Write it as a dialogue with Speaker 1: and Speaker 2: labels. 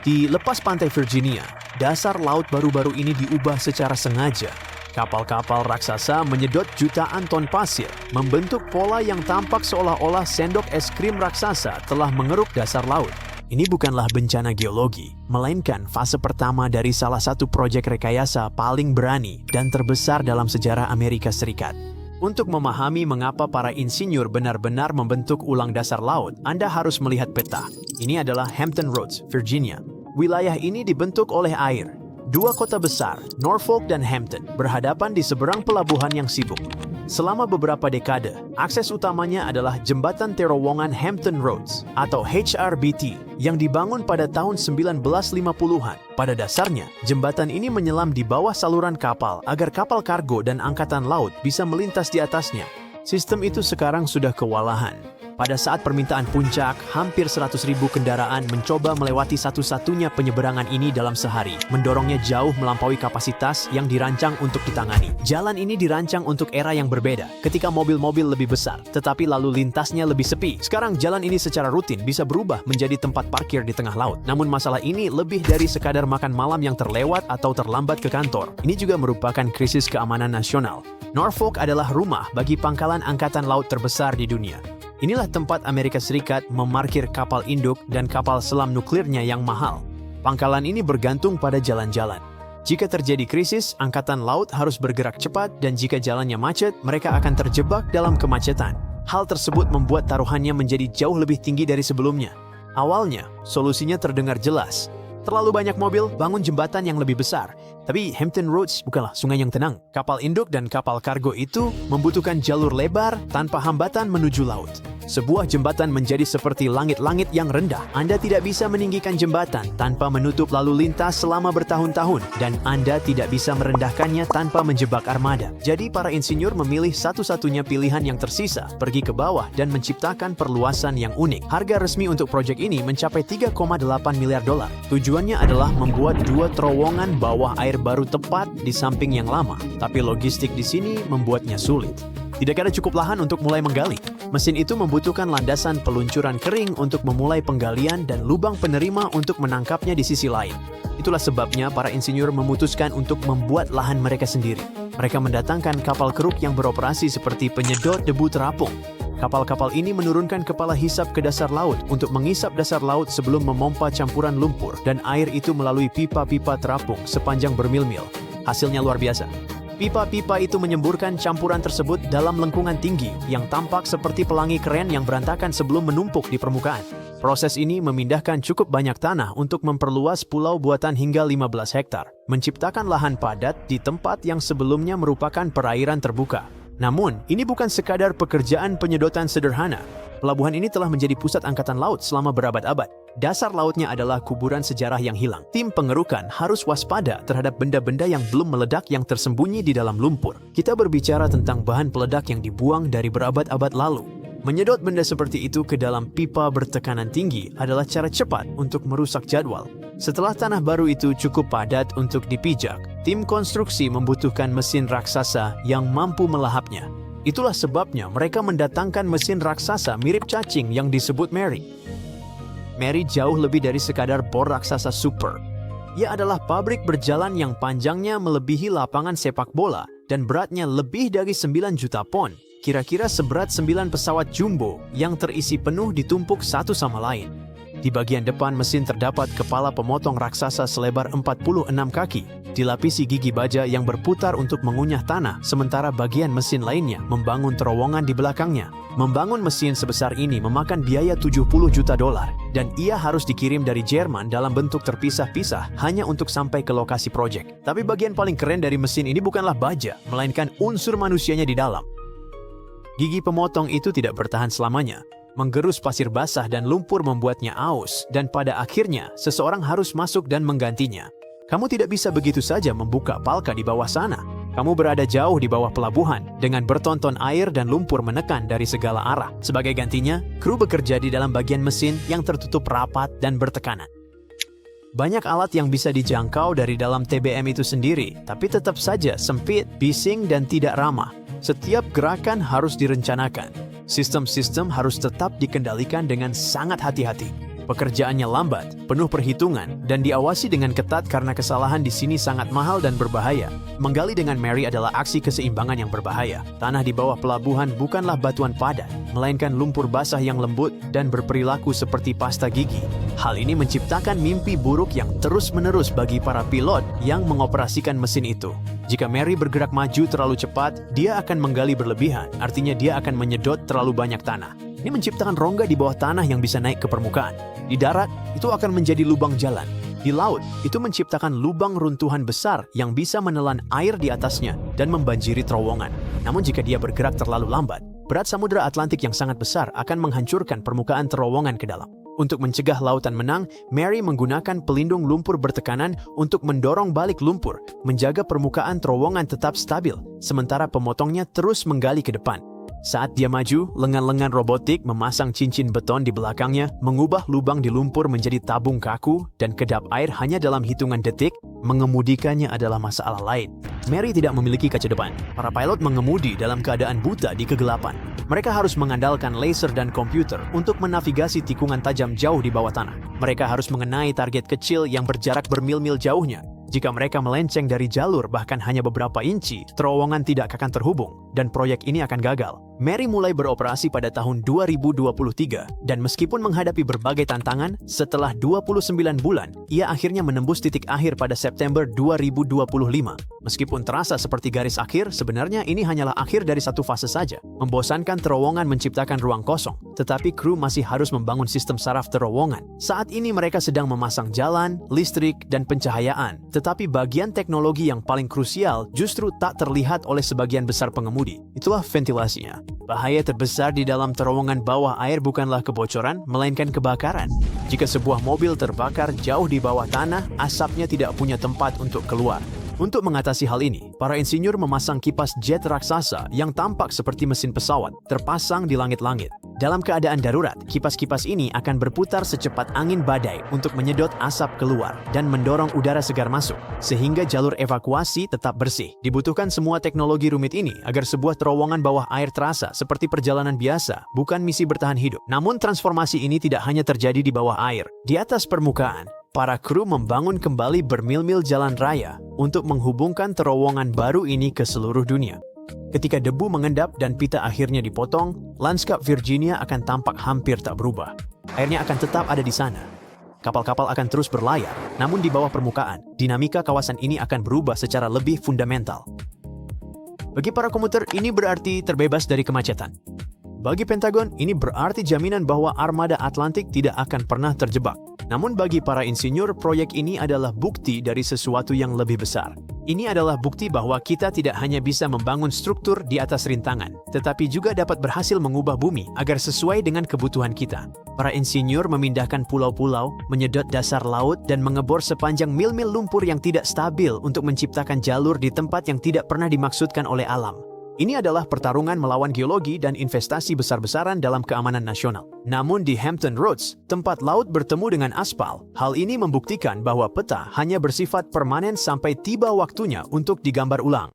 Speaker 1: Di lepas pantai Virginia, dasar laut baru-baru ini diubah secara sengaja. Kapal-kapal raksasa menyedot jutaan ton pasir, membentuk pola yang tampak seolah-olah sendok es krim raksasa telah mengeruk dasar laut. Ini bukanlah bencana geologi, melainkan fase pertama dari salah satu proyek rekayasa paling berani dan terbesar dalam sejarah Amerika Serikat. Untuk memahami mengapa para insinyur benar-benar membentuk ulang dasar laut, Anda harus melihat peta. Ini adalah Hampton Roads, Virginia. Wilayah ini dibentuk oleh air. Dua kota besar, Norfolk dan Hampton, berhadapan di seberang pelabuhan yang sibuk. Selama beberapa dekade, akses utamanya adalah Jembatan Terowongan Hampton Roads atau HRBT yang dibangun pada tahun 1950-an. Pada dasarnya, jembatan ini menyelam di bawah saluran kapal agar kapal kargo dan angkatan laut bisa melintas di atasnya. Sistem itu sekarang sudah kewalahan. Pada saat permintaan puncak, hampir 100.000 kendaraan mencoba melewati satu-satunya penyeberangan ini dalam sehari, mendorongnya jauh melampaui kapasitas yang dirancang untuk ditangani. Jalan ini dirancang untuk era yang berbeda, ketika mobil-mobil lebih besar, tetapi lalu lintasnya lebih sepi. Sekarang jalan ini secara rutin bisa berubah menjadi tempat parkir di tengah laut. Namun masalah ini lebih dari sekadar makan malam yang terlewat atau terlambat ke kantor. Ini juga merupakan krisis keamanan nasional. Norfolk adalah rumah bagi pangkalan angkatan laut terbesar di dunia. Inilah tempat Amerika Serikat memarkir kapal induk dan kapal selam nuklirnya yang mahal. Pangkalan ini bergantung pada jalan-jalan. Jika terjadi krisis, angkatan laut harus bergerak cepat dan jika jalannya macet, mereka akan terjebak dalam kemacetan. Hal tersebut membuat taruhannya menjadi jauh lebih tinggi dari sebelumnya. Awalnya, solusinya terdengar jelas. Terlalu banyak mobil, bangun jembatan yang lebih besar. Tapi Hampton Roads bukanlah sungai yang tenang. Kapal induk dan kapal kargo itu membutuhkan jalur lebar tanpa hambatan menuju laut. Sebuah jembatan menjadi seperti langit-langit yang rendah. Anda tidak bisa meninggikan jembatan tanpa menutup lalu lintas selama bertahun-tahun, dan Anda tidak bisa merendahkannya tanpa menjebak armada. Jadi para insinyur memilih satu-satunya pilihan yang tersisa, pergi ke bawah dan menciptakan perluasan yang unik. Harga resmi untuk proyek ini mencapai 3,8 miliar dolar. Tujuannya adalah membuat dua terowongan bawah air baru tepat di samping yang lama, tapi logistik di sini membuatnya sulit. Tidak ada cukup lahan untuk mulai menggali. Mesin itu membutuhkan landasan peluncuran kering untuk memulai penggalian dan lubang penerima untuk menangkapnya di sisi lain. Itulah sebabnya para insinyur memutuskan untuk membuat lahan mereka sendiri. Mereka mendatangkan kapal keruk yang beroperasi seperti penyedot debu terapung. Kapal-kapal ini menurunkan kepala hisap ke dasar laut untuk mengisap dasar laut sebelum memompa campuran lumpur dan air itu melalui pipa-pipa terapung sepanjang bermil-mil. Hasilnya luar biasa. Pipa-pipa itu menyemburkan campuran tersebut dalam lengkungan tinggi yang tampak seperti pelangi keren yang berantakan sebelum menumpuk di permukaan. Proses ini memindahkan cukup banyak tanah untuk memperluas pulau buatan hingga 15 hektar, menciptakan lahan padat di tempat yang sebelumnya merupakan perairan terbuka. Namun, ini bukan sekadar pekerjaan penyedotan sederhana. Pelabuhan ini telah menjadi pusat angkatan laut selama berabad-abad. Dasar lautnya adalah kuburan sejarah yang hilang. Tim pengerukan harus waspada terhadap benda-benda yang belum meledak yang tersembunyi di dalam lumpur. Kita berbicara tentang bahan peledak yang dibuang dari berabad-abad lalu. Menyedot benda seperti itu ke dalam pipa bertekanan tinggi adalah cara cepat untuk merusak jadwal. Setelah tanah baru itu cukup padat untuk dipijak, tim konstruksi membutuhkan mesin raksasa yang mampu melahapnya. Itulah sebabnya mereka mendatangkan mesin raksasa mirip cacing yang disebut Mary. Mary jauh lebih dari sekadar bor raksasa super. Ia adalah pabrik berjalan yang panjangnya melebihi lapangan sepak bola dan beratnya lebih dari 9 juta pon, kira-kira seberat 9 pesawat jumbo yang terisi penuh ditumpuk satu sama lain. Di bagian depan mesin terdapat kepala pemotong raksasa selebar 46 kaki, dilapisi gigi baja yang berputar untuk mengunyah tanah, sementara bagian mesin lainnya membangun terowongan di belakangnya. Membangun mesin sebesar ini memakan biaya 70 juta dolar, dan ia harus dikirim dari Jerman dalam bentuk terpisah-pisah hanya untuk sampai ke lokasi proyek. Tapi bagian paling keren dari mesin ini bukanlah baja, melainkan unsur manusianya di dalam. Gigi pemotong itu tidak bertahan selamanya. Menggerus pasir basah dan lumpur membuatnya aus, dan pada akhirnya seseorang harus masuk dan menggantinya. Kamu tidak bisa begitu saja membuka palka di bawah sana. Kamu berada jauh di bawah pelabuhan, dengan bertonton air dan lumpur menekan dari segala arah. Sebagai gantinya, kru bekerja di dalam bagian mesin yang tertutup rapat dan bertekanan. Banyak alat yang bisa dijangkau dari dalam TBM itu sendiri, tapi tetap saja sempit, bising, dan tidak ramah. Setiap gerakan harus direncanakan. Sistem-sistem harus tetap dikendalikan dengan sangat hati-hati. Pekerjaannya lambat, penuh perhitungan, dan diawasi dengan ketat karena kesalahan di sini sangat mahal dan berbahaya. Menggali dengan Mary adalah aksi keseimbangan yang berbahaya. Tanah di bawah pelabuhan bukanlah batuan padat, melainkan lumpur basah yang lembut dan berperilaku seperti pasta gigi. Hal ini menciptakan mimpi buruk yang terus-menerus bagi para pilot yang mengoperasikan mesin itu. Jika Mary bergerak maju terlalu cepat, dia akan menggali berlebihan, artinya dia akan menyedot terlalu banyak tanah. Ini menciptakan rongga di bawah tanah yang bisa naik ke permukaan. Di darat, itu akan menjadi lubang jalan. Di laut, itu menciptakan lubang runtuhan besar yang bisa menelan air di atasnya dan membanjiri terowongan. Namun jika dia bergerak terlalu lambat, berat Samudra Atlantik yang sangat besar akan menghancurkan permukaan terowongan ke dalam. Untuk mencegah lautan menang, Mary menggunakan pelindung lumpur bertekanan untuk mendorong balik lumpur, menjaga permukaan terowongan tetap stabil, sementara pemotongnya terus menggali ke depan. Saat dia maju, lengan-lengan robotik memasang cincin beton di belakangnya, mengubah lubang di lumpur menjadi tabung kaku dan kedap air hanya dalam hitungan detik. Mengemudikannya adalah masalah lain. Mary tidak memiliki kaca depan. Para pilot mengemudi dalam keadaan buta di kegelapan. Mereka harus mengandalkan laser dan komputer untuk menavigasi tikungan tajam jauh di bawah tanah. Mereka harus mengenai target kecil yang berjarak bermil-mil jauhnya. Jika mereka melenceng dari jalur bahkan hanya beberapa inci, terowongan tidak akan terhubung dan proyek ini akan gagal. Mary mulai beroperasi pada tahun 2023 dan meskipun menghadapi berbagai tantangan, setelah 29 bulan, ia akhirnya menembus titik akhir pada September 2025. Meskipun terasa seperti garis akhir, sebenarnya ini hanyalah akhir dari satu fase saja. Membosankan terowongan menciptakan ruang kosong, tetapi kru masih harus membangun sistem saraf terowongan. Saat ini mereka sedang memasang jalan, listrik, dan pencahayaan. Tetapi bagian teknologi yang paling krusial justru tak terlihat oleh sebagian besar pengemudi. Itulah ventilasinya. Bahaya terbesar di dalam terowongan bawah air bukanlah kebocoran, melainkan kebakaran. Jika sebuah mobil terbakar jauh di bawah tanah, asapnya tidak punya tempat untuk keluar. Untuk mengatasi hal ini, para insinyur memasang kipas jet raksasa yang tampak seperti mesin pesawat, terpasang di langit-langit. Dalam keadaan darurat, kipas-kipas ini akan berputar secepat angin badai untuk menyedot asap keluar dan mendorong udara segar masuk, sehingga jalur evakuasi tetap bersih. Dibutuhkan semua teknologi rumit ini agar sebuah terowongan bawah air terasa seperti perjalanan biasa, bukan misi bertahan hidup. Namun transformasi ini tidak hanya terjadi di bawah air. Di atas permukaan, para kru membangun kembali bermil-mil jalan raya untuk menghubungkan terowongan baru ini ke seluruh dunia. Ketika debu mengendap dan pita akhirnya dipotong, lanskap Virginia akan tampak hampir tak berubah. Airnya akan tetap ada di sana. Kapal-kapal akan terus berlayar, namun di bawah permukaan, dinamika kawasan ini akan berubah secara lebih fundamental. Bagi para komuter, ini berarti terbebas dari kemacetan. Bagi Pentagon, ini berarti jaminan bahwa armada Atlantik tidak akan pernah terjebak. Namun bagi para insinyur, proyek ini adalah bukti dari sesuatu yang lebih besar. Ini adalah bukti bahwa kita tidak hanya bisa membangun struktur di atas rintangan, tetapi juga dapat berhasil mengubah bumi agar sesuai dengan kebutuhan kita. Para insinyur memindahkan pulau-pulau, menyedot dasar laut, dan mengebor sepanjang mil-mil lumpur yang tidak stabil untuk menciptakan jalur di tempat yang tidak pernah dimaksudkan oleh alam. Ini adalah pertarungan melawan geologi dan investasi besar-besaran dalam keamanan nasional. Namun di Hampton Roads, tempat laut bertemu dengan aspal, hal ini membuktikan bahwa peta hanya bersifat permanen sampai tiba waktunya untuk digambar ulang.